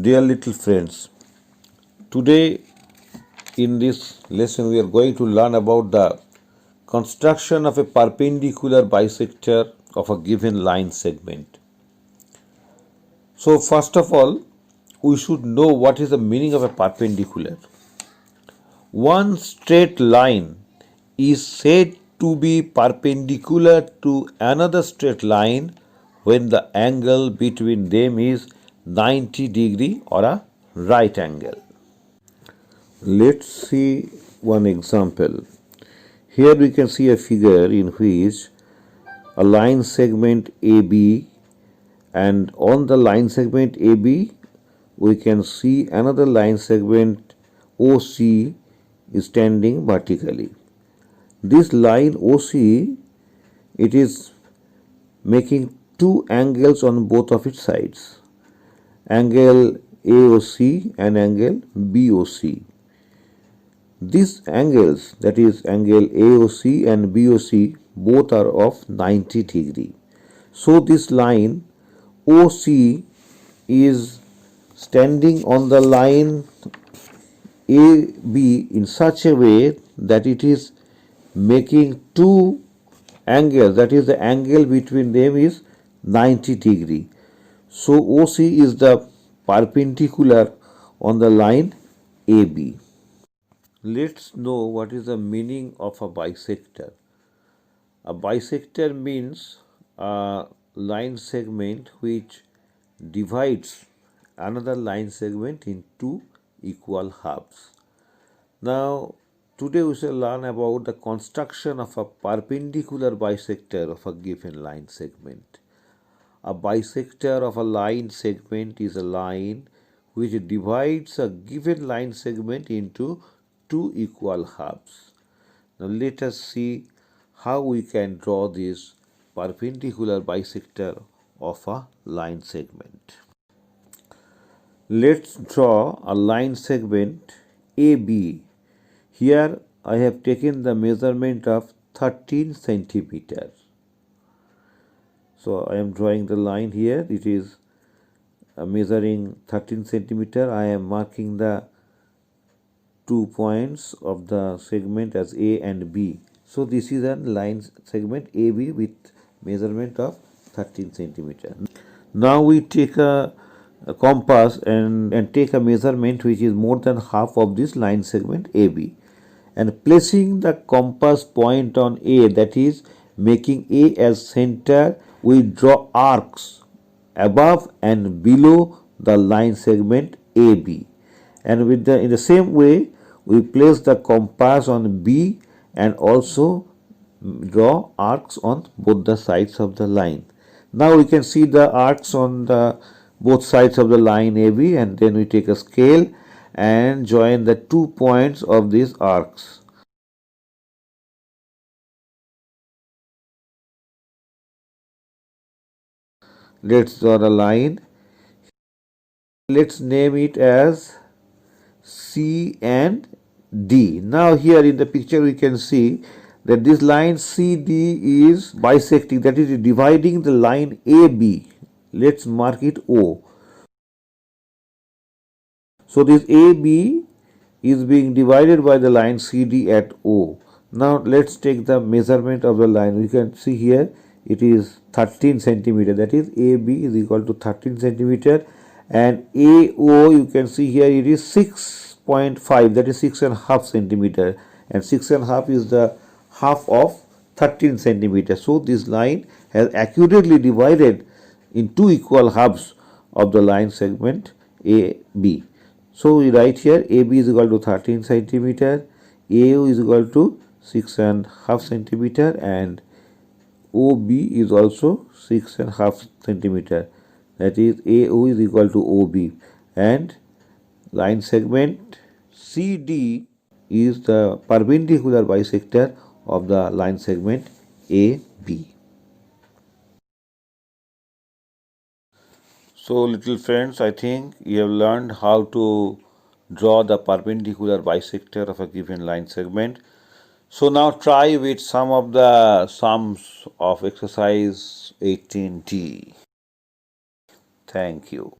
Dear little friends, today in this lesson we are going to learn about the construction of a perpendicular bisector of a given line segment. So first of all, we should know what is the meaning of a perpendicular. One straight line is said to be perpendicular to another straight line when the angle between them is 90 degree or a right angle. Let's see one example. Here we can see a figure in which a line segment AB, and on the line segment AB we can see another line segment OC is standing vertically. This line OC, it is making two angles on both of its sides, angle AOC and angle BOC. These angles, that is angle AOC and BOC, both are of 90 degree. So this line OC is standing on the line AB in such a way that it is making two angles, that is the angle between them is 90 degree. So OC is the perpendicular on the line AB. Let's know what is the meaning of a bisector. A bisector means a line segment which divides another line segment into equal halves. Now, today we shall learn about the construction of a perpendicular bisector of a given line segment. A bisector of a line segment is a line which divides a given line segment into two equal halves. Now let us see how we can draw this perpendicular bisector of a line segment. Let's draw a line segment AB. Here I have taken the measurement of 13 centimeters. So I am drawing the line here. It is measuring 13 centimeter. I am marking the 2 points of the segment as A and B. So this is a line segment AB with measurement of 13 centimeter. Now we take a compass and take a measurement which is more than half of this line segment AB, and placing the compass point on A, that is making A as center, we draw arcs above and below the line segment AB, and in the same way we place the compass on B and also draw arcs on both the sides of the line. Now we can see the arcs on the both sides of the line AB, and then we take a scale and join the 2 points of these arcs. Let's draw the line. Let's name it as C and D. Now here in the picture we can see that this line CD is bisecting, that is dividing the line AB. Let's mark it O. So this AB is being divided by the line CD at O. Now let's take the measurement of the line. We can see here it is 13 centimeter, that is AB is equal to 13 centimeter, and AO you can see here it is 6.5, that is 6.5 centimeter, and 6.5 is the half of 13 centimeter. So this line has accurately divided in two equal halves of the line segment AB. So we write here AB is equal to 13 centimeter, AO is equal to 6.5 centimeter, and OB is also 6.5 centimeter, that is AO is equal to OB, and line segment CD is the perpendicular bisector of the line segment AB. So little friends, I think you have learned how to draw the perpendicular bisector of a given line segment. So now try with some of the sums of exercise 18D. Thank you.